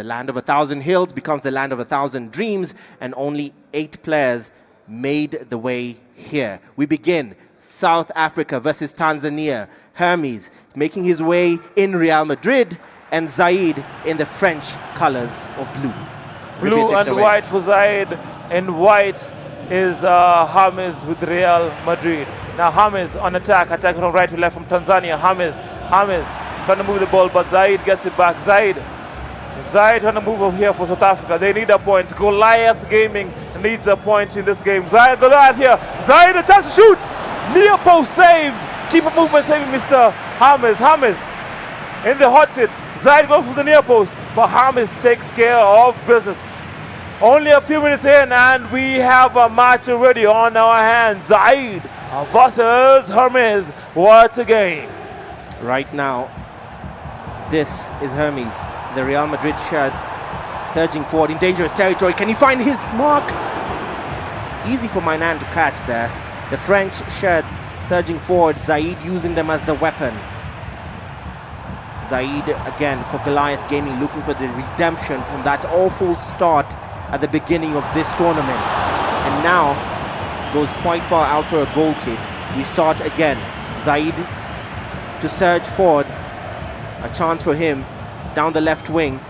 The land of 1,000 hills becomes the land of 1,000 dreams, and only 8 players made the way here. We begin South Africa versus Tanzania. Hermes making his way in Real Madrid, and Zaid in the French colors of blue. Blue and white for Zaid, and white is Hermes with Real Madrid. Now Hermes on attack, attacking from right to left from Tanzania. Hermes trying to move the ball, but Zaid gets it back. Zaid trying to move over here for South Africa. They need a point. Goliath Gaming needs a point in this game. Goliath here. Zaid a chance to shoot. Near post saved. Keeper movement saving Mr. Hermes. Hermes in the hot seat. Zaid goes for the near post, but Hermes takes care of business. Only a few minutes in, and we have a match already on our hands. Zaid versus Hermes. What a game. Right now, this is Hermes, the Real Madrid shirt, surging forward in dangerous territory. Can he find his mark? Easy for Mainan to catch there. The French shirts surging forward, Zaid using them as the weapon. Zaid again for Goliath Gaming, looking for the redemption from that awful start at the beginning of this tournament. And now goes quite far out for a goal kick. We start again. Zaid to surge forward. A chance for him down the left wing,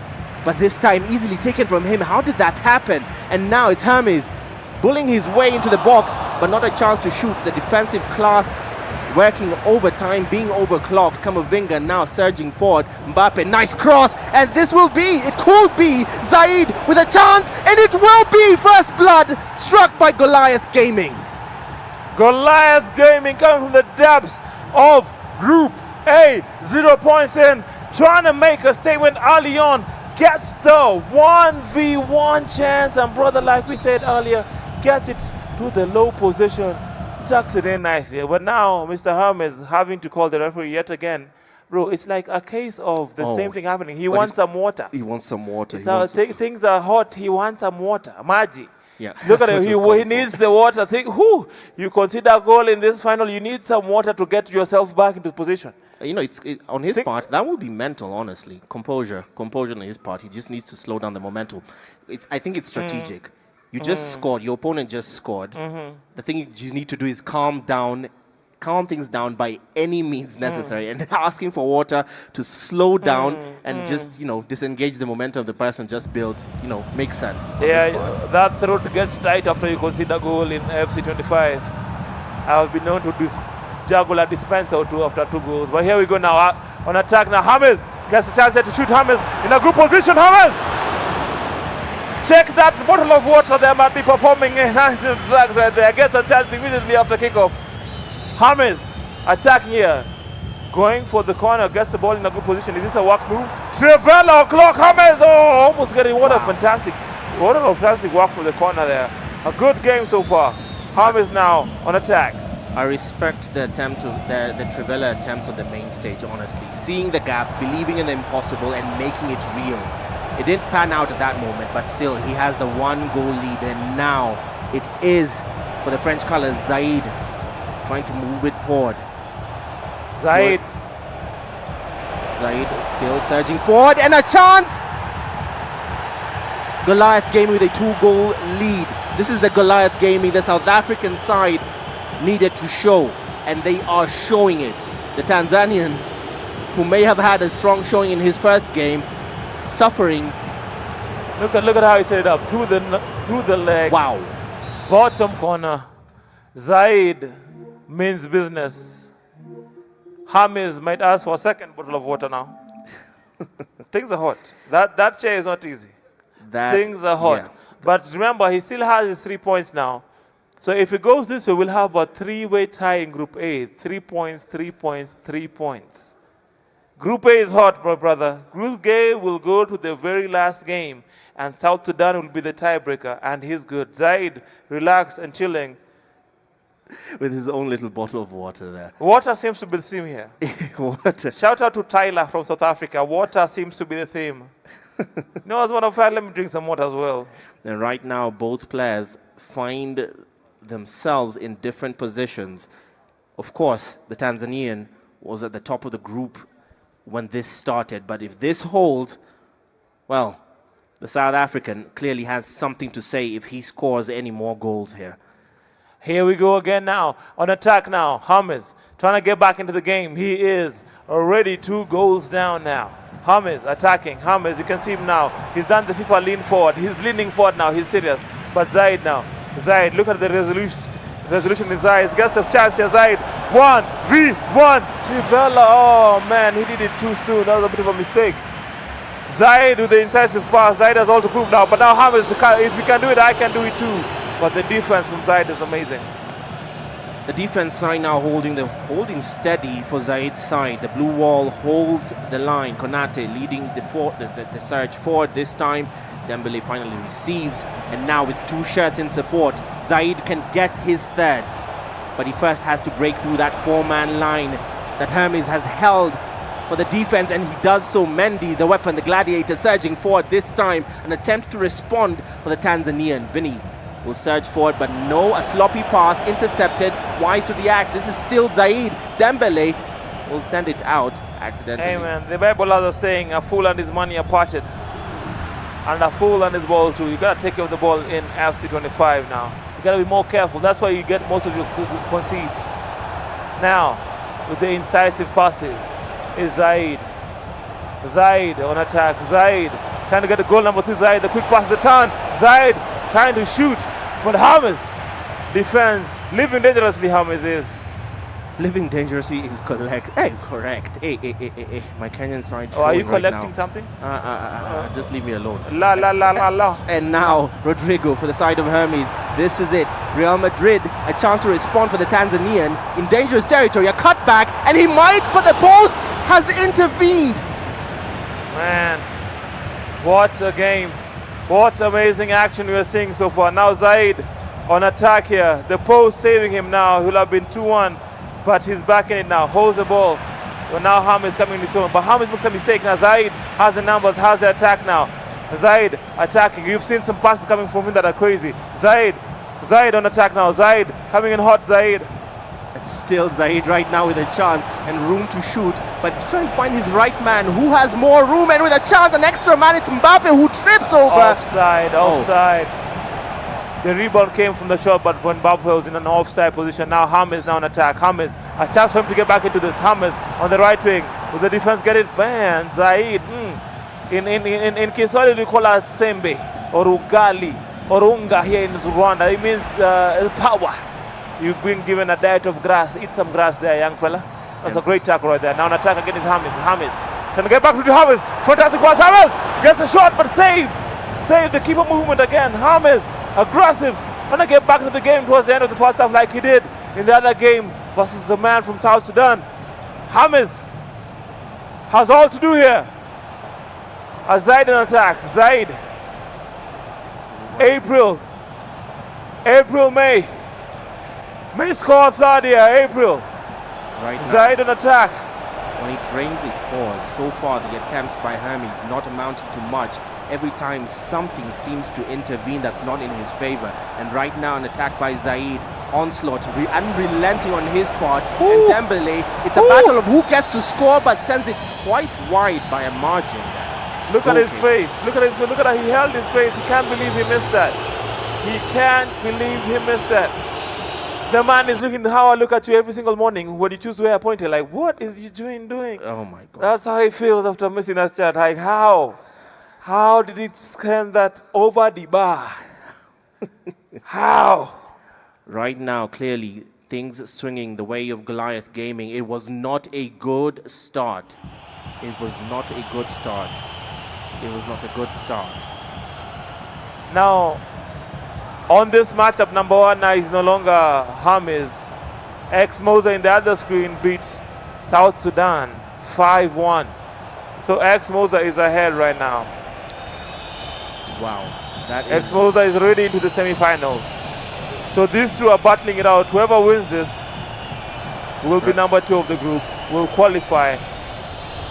but this time easily taken from him. How did that happen? And now it's Hermes bullying his way into the box, but not a chance to shoot. The defensive class working overtime, being overclocked. Kamavinga now surging forward. Mbappe, nice cross, and this will be, it could be Zaid with a chance, and it will be first blood struck by Goliath Gaming. Goliath Gaming coming from the depths of Group A, 0 points in, trying to make a statement early on, gets the 1v1 chance, and brother, like we said earlier, gets it to the low position, tucks it in nicely. But now Mr. Hermes having to call the referee yet again. Bro, it's like a case of the same thing happening. He wants some water. He wants some water. Things are hot, he wants some water. Magi. Yeah. Look at him, he needs the water. You consider a goal in this final, you need some water to get yourself back into position. You know, on his part, that will be mental, honestly. Composure on his part. He just needs to slow down the momentum. I think it's strategic. You just scored. Your opponent just scored. The thing you just need to do is calm things down by any means necessary, and asking for water to slow down and just, disengage the momentum of the person just built, makes sense. Yeah, that throat gets tight after you concede a goal in FC 25. I've been known to juggle a dispenser or two after 2 goals. But here we go now, on attack now. Hermes gets a chance to shoot. Hermes in a good position. Hermes! Check that bottle of water there, might be performing enhancing drugs right there. Gets a chance immediately after kickoff. Hermes attacking here. Going for the corner, gets the ball in a good position. Is this a work move? Trevella clock. Hermes! Oh, almost getting what a fantastic work for the corner there. A good game so far. Hermes now on attack. I respect the attempt the Trevella attempt on the main stage, honestly. Seeing the gap, believing in the impossible, and making it real. It didn't pan out at that moment, but still, he has the 1-goal lead, and now it is, for the French colors, Zaid trying to move it forward. Zaid still surging forward, and a chance! Goliath Gaming with a 2-goal lead. This is the Goliath Gaming, the South African side needed to show, and they are showing it. The Tanzanian, who may have had a strong showing in his first game, suffering. Look at how he set it up through the legs. Wow. Bottom corner. Zaid means business. Hermes might ask for a second bottle of water now. Things are hot. That chair is not easy. Things are hot. Yeah. But remember, he still has his 3 points now. So if it goes this way, we'll have a 3-way tie in Group A. 3 points, 3 points, 3 points. Group A is hot, brother. Group A will go to the very last game, and South Sudan will be the tiebreaker, and he's good. Zaid, relaxed and chilling. With his own little bottle of water there. Water seems to be the theme here. Water. Shout out to Tyler from South Africa. Water seems to be the theme. No, as one of us, let me drink some water as well. And right now, both players find themselves in different positions. Of course, the Tanzanian was at the top of the group when this started, but if this holds, well, The South African clearly has something to say if he scores any more goals here. Here we go again now. On attack now. Hermes trying to get back into the game. He is already 2 goals down now. Hermes attacking. Hermes, you can see him now. He's done the FIFA lean forward. He's leaning forward now. He's serious. But Zaid now. Zaid, look at the resolution in his eyes. Gets a chance here. Zaid. 1v1. Trivela. Oh man, he did it too soon. That was a bit of a mistake. Zaid with the incisive pass. Zaid has all to prove now. But now Hermes, if you can do it, I can do it too. But the defense from Zaid is amazing. The defense side now holding steady for Zaid's side. The blue wall holds the line. Konate leading the surge forward this time. Dembele finally receives, and now with 2 shots in support, Zaid can get his third. But he first has to break through that 4-man line that Hermes has held for the defense, and he does so. Mendy, the weapon, the gladiator, surging forward this time. An attempt to respond for the Tanzanian. Vinny will surge forward, but no, a sloppy pass intercepted. Wise to the act. This is still Zaid. Dembele will send it out accidentally. Hey man, the Bible are saying a fool and his money are parted, and a fool and his ball too. You gotta take care of the ball in FC 25 now. You gotta be more careful. That's why you get most of your concedes. Now, with the incisive passes, is Zaid. Zaid on attack. Zaid trying to get the goal number 3. Zaid, the quick pass, the turn. Zaid trying to shoot, but Hermes defends. Living dangerously, Hermes is. Living dangerously is correct. Hey, my Kenyan side. Oh, are you right collecting now. Something? Just leave me alone. La la la la la. And now Rodrigo for the side of Hermes. This is it. Real Madrid, a chance to respond for the Tanzanian in dangerous territory. A cutback, and he might, but the post has intervened. Man, what a game. What amazing action we are seeing so far. Now Zaid on attack here. The post saving him now. He'll have been 2-1, but he's back in it now. Holds the ball. But now Hermes coming in his own. But Hermes makes a mistake. Now Zaid has the numbers, has the attack now. Zaid attacking. You've seen some passes coming from him that are crazy. Zaid on attack now. Zaid coming in hot. Zaid. It's still Zaid right now with a chance and room to shoot, but trying to find his right man who has more room, and with a chance, an extra man, it's Mbappe who trips over. Offside. The rebound came from the shot, but when Mbappe was in an offside position. Now Hermes now on attack. Hermes, a chance for him to get back into this. Hermes on the right wing. Will the defense get it? Man, Zaid. In Kiswahili we call her Sembe or Ugali or Unga here in Rwanda. It means power. You've been given a diet of grass. Eat some grass there, young fella. That's a great tackle right there. Now an attack again is Hermes. Hermes can get back to the Hermes. Fantastic pass. Hermes gets a shot, but saved. Saved the keeper movement again. Hermes aggressive. Gonna get back into the game towards the end of the first half like he did in the other game versus the man from South Sudan. Hermes has all to do here. A Zaid in attack. Zaid. April, May. May score 3rd here, April. Right now, Zaid on attack. when it rains, it pours. So far, the attempts by Hermes not amounting to much. Every time something seems to intervene that's not in his favor. And right now, an attack by Zaid. Onslaught, unrelenting on his part. Ooh. And Dembele, it's a battle of who gets to score, but sends it quite wide by a margin. Look at his face. Look at his face. Look at how he held his face. He can't believe he missed that. He can't believe he missed that. The man is looking how I look at you every single morning when you choose to wear a pointer. Like, what is you doing? Oh my God. That's how he feels after missing that shot. Like, how? How did he send that over the bar? How? Right now, clearly, things swinging the way of Goliath Gaming. It was not a good start. It was not a good start. It was not a good start. Now, on this matchup, number 1 now is no longer Hermes. Ex-Moza in the other screen beats South Sudan 5-1. So Ex-Moza is ahead right now. Wow. That is Ex-Moza is already into the semi-finals. So these two are battling it out. Whoever wins this will be number 2 of the group, will qualify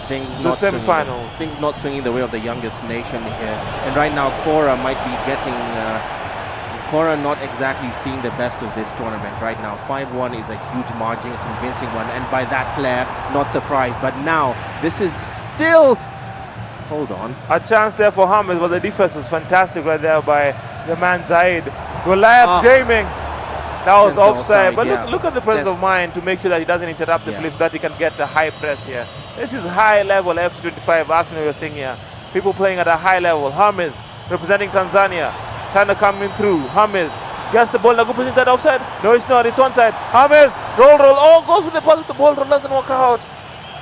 things the not semi-finals. Things not swinging the way of the youngest nation here. And right now, Cora might be getting... Cora not exactly seeing the best of this tournament right now. 5-1 is a huge margin, a convincing one. And by that player, not surprised. But now, this is still Hold on. A chance there for Hermes, but the defense was fantastic right there by the man Zaid. Goliath Gaming. That was offside. But look at the presence of mind to make sure that he doesn't interrupt the play so that he can get a high press here. This is high level F25 action we're seeing here. People playing at a high level. Hermes representing Tanzania. Trying to come in through. Hermes gets the ball. Nagu puts that offside. No, it's not. It's onside. Hermes. Roll. Oh, goes with the pass with the ball. Doesn't work out.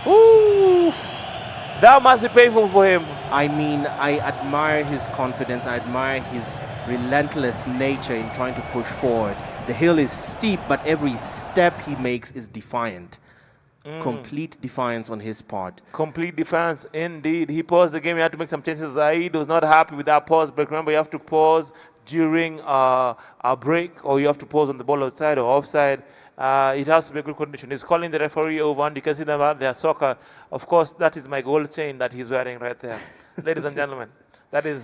Ooh. That must be painful for him. I mean, I admire his confidence. I admire his relentless nature in trying to push forward. The hill is steep, but every step he makes is defiant. Complete defiance on his part. Complete defiance, indeed. He paused the game. He had to make some changes. Zaid was not happy with that pause break. Remember, you have to pause during a break, or you have to pause on the ball outside or offside. It has to be a good condition. He's calling the referee over, and you can see them out there. Soccer. Of course, that is my gold chain that he's wearing right there. Ladies and gentlemen, that is...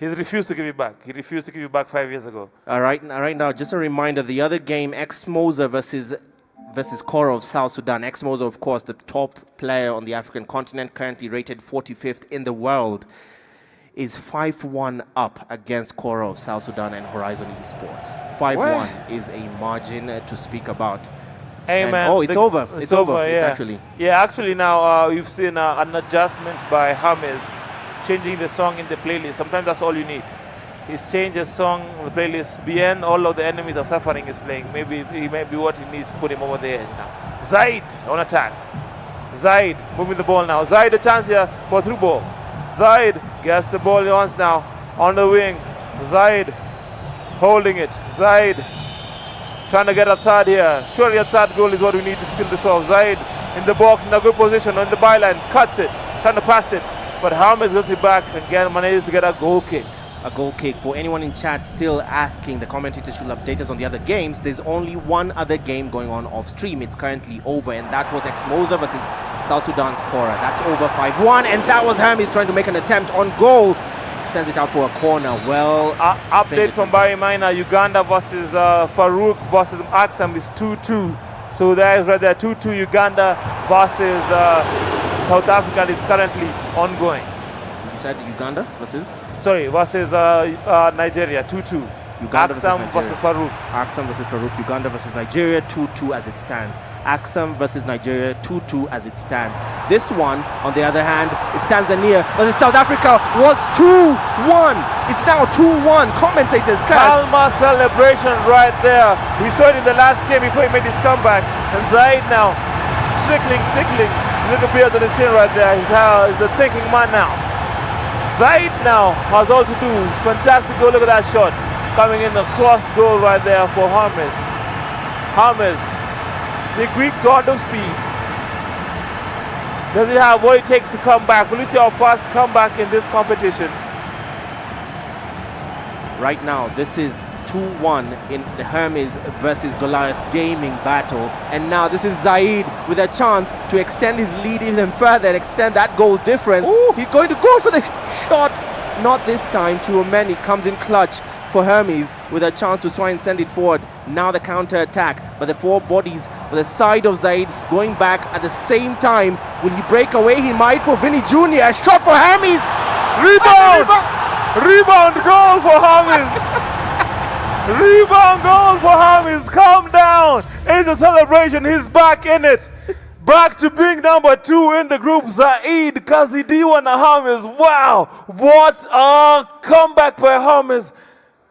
He's refused to give it back. He refused to give it back 5 years ago. All right now, just a reminder, the other game, Ex-Moza versus Kora of South Sudan. Ex-Moza, of course, the top player on the African continent, currently rated 45th in the world, is 5-1 up against Kora of South Sudan and Horizon Esports. 5-1 is a margin to speak about. Hey, and man. Oh, it's over. It's over. Yeah. Actually. Yeah, actually now we've seen an adjustment by Hermes, changing the song in the playlist. Sometimes that's all you need. He's changed the song in the playlist. Bien, all of the enemies of suffering is playing. Maybe he may be what he needs to put him over the edge now. Zaid on attack. Zaid moving the ball now. Zaid a chance here for through ball. Zaid gets the ball he wants now on the wing. Zaid holding it. Zaid trying to get a third here. Surely a third goal is what we need to seal this off. Zaid in the box in a good position on the byline. Cuts it. Trying to pass it. But Hermes gets it back and manages to get a goal kick. A goal kick. For anyone in chat still asking, the commentators should update us on the other games. There's only one other game going on off stream. It's currently over, and that was Ex-Moza versus South Sudan's Kora. That's over 5-1, and that was Hermes trying to make an attempt on goal. Sends it out for a corner. Well, update from Barry Minor. Uganda versus Farouk versus Aksam is 2-2. So there is right there 2-2 Uganda versus South Africa is currently ongoing. You said Uganda versus? Sorry, versus Nigeria, 2-2. Uganda Aksam versus Farouk. Aksam versus Farouk. Uganda versus Nigeria, 2-2 as it stands. Aksam versus Nigeria, 2-2 as it stands. This one, on the other hand, it's Tanzania versus South Africa, was 2-1. It's now 2-1. Commentators, Kalma celebration right there. We saw it in the last game before he made his comeback. And Zaid now, trickling. Little beard on his chin right there. He's the thinking man now. Zaid now has all to do. Fantastic goal. Look at that shot. Coming in the cross goal right there for Hermes. Hermes, the Greek god of speed. Does it have what it takes to come back? Will you see our first comeback in this competition? Right now, this is 2-1 in the Hermes versus Goliath gaming battle, and now this is Zaid with a chance to extend his lead even further and extend that goal difference. Ooh. He's going to go for the shot, not this time. Tuomeni comes in clutch for Hermes with a chance to try and send it forward. Now the counter attack, but the four bodies for the side of Zaid's going back at the same time. Will he break away? He might for Vinny Jr. A shot for Hermes. Rebound goal for Hermes. Rebound goal for Hermes. Calm down. It's a celebration. He's back in it. Back to being number 2 in the group. Zaid, Kazidiwa and Hermes. Wow. What a comeback by Hermes.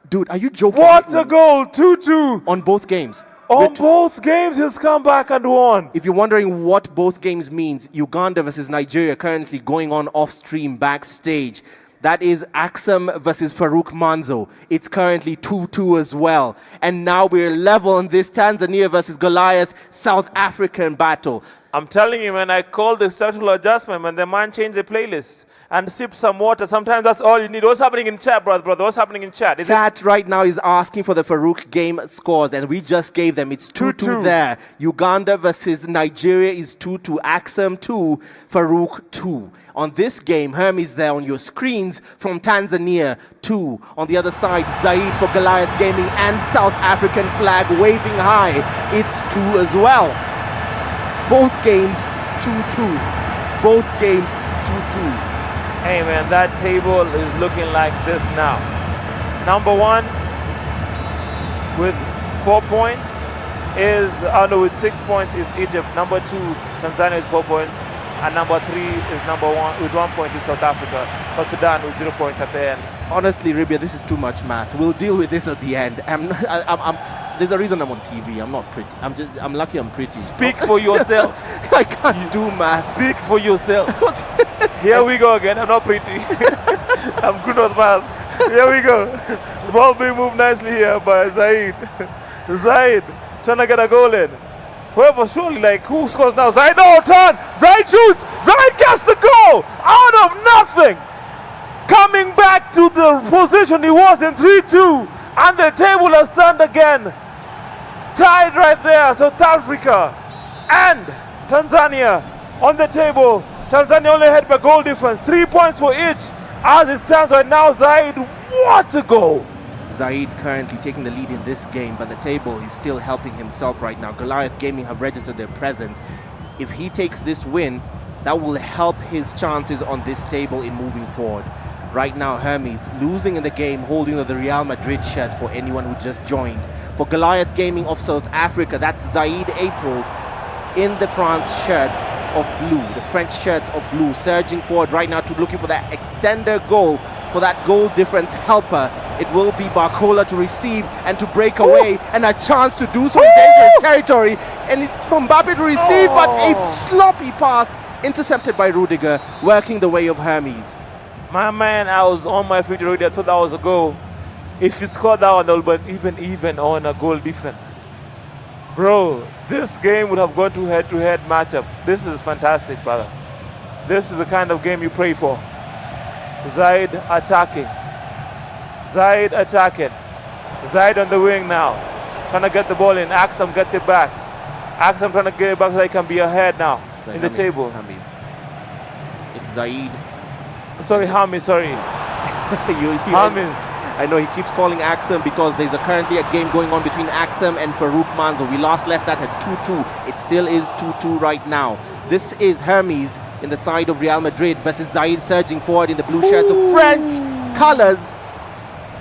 Dude, are you joking? What a goal. 2-2. On both games. On both games, he's come back and won. If you're wondering what both games means, Uganda versus Nigeria currently going on off-stream backstage. That is Aksam versus Farouk Manzo. It's currently 2-2 as well. And now we're level on this Tanzania versus Goliath South African battle. I'm telling you, man, I called the structural adjustment when the man changed the playlist and sipped some water. Sometimes that's all you need. What's happening in chat, brother? What's happening in chat? Chat right now is asking for the Farouk game scores, and we just gave them. It's 2-2 there. Uganda versus Nigeria is 2-2. Aksam 2, Farouk 2. On this game, Hermes there on your screens from Tanzania 2. On the other side, Zaid for Goliath Gaming and South African flag waving high. It's 2 as well. Both games 2-2. Both games 2-2. Hey man, that table is looking like this now. Number 1 with 4 points is, with 6 points is Egypt. Number 2, Tanzania with 4 points. And number 3 is number 1 with 1 point is South Africa. South Sudan with 0 points at the end. Honestly, Ribia, this is too much math. We'll deal with this at the end. There's a reason I'm on TV. I'm not pretty. I'm lucky I'm pretty. Speak for yourself. I can't do math. Speak for yourself. Here we go again. I'm not pretty. I'm good with math. Here we go. The ball being moved nicely here by Zaid. Zaid trying to get a goal in. Whoever, surely, like, who scores now? Zaid, no, turn! Zaid shoots! Zaid gets the goal! Out of nothing! Coming back to the position he was in 3-2. And the table has turned again. Tied right there, South Africa and Tanzania on the table. Tanzania only had by goal difference. 3 points for each. As it stands right now, Zaid, what a goal! Zaid currently taking the lead in this game, but the table is still helping himself right now. Goliath Gaming have registered their presence. If he takes this win, that will help his chances on this table in moving forward. Right now, Hermes losing in the game, holding the Real Madrid shirt for anyone who just joined. For Goliath Gaming of South Africa, that's Zaid April in the France shirt of blue, the French shirt of blue, surging forward right now to looking for that extender goal, for that goal difference helper. It will be Barcola to receive and to break away, and a chance to do so in dangerous territory. And it's Mbappe to receive, but a sloppy pass intercepted by Rudiger, working the way of Hermes. My man, I was on my feet already. I thought that was a goal. If you score that one, they'll be even on a goal difference. Bro, this game would have gone to head-to-head matchup. This is fantastic, brother. This is the kind of game you pray for. Zaid attacking. Zaid attacking. Zaid on the wing now. Trying to get the ball in. Axam gets it back. Axam trying to get it back so they can be ahead now in the table. Hermes. It's Zaid. Sorry, Hermes, sorry. Hermes. I know he keeps calling Axam because there's currently a game going on between Axam and Farouk Manzo. We last left that at 2-2. It still is 2-2 right now. This is Hermes in the side of Real Madrid versus Zaid surging forward in the blue shirts of French colors.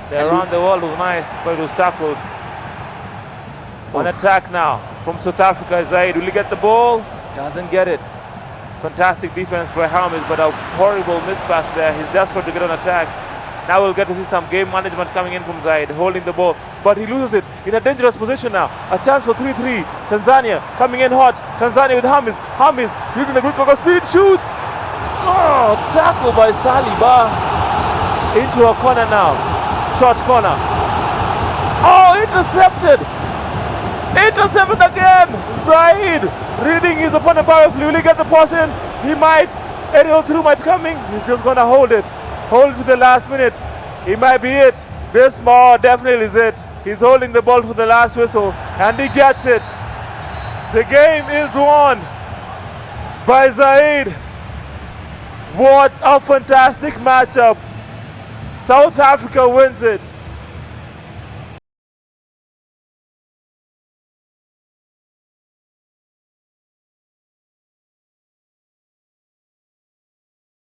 The around the wall was nice, but it was tackled. On attack now from South Africa. Zaid, will he get the ball? Doesn't get it. Fantastic defense for Hermes, but a horrible mispass there. He's desperate to get on attack. Now we'll get to see some game management coming in from Zaid, holding the ball, but he loses it in a dangerous position now. A chance for 3-3. Tanzania coming in hot. Tanzania with Hermes. Hermes using the quick speed, shoots. Oh, tackle by Saliba. Into a corner now. Short corner. Oh, intercepted. Intercepted again. Zaid reading his opponent powerfully. Will he get the pass in? He might. Aerial through might coming. He's just going to hold it. Hold to the last minute. It might be it. This more definitely is it. He's holding the ball for the last whistle and he gets it. The game is won by Zaid. What a fantastic matchup. South Africa wins it.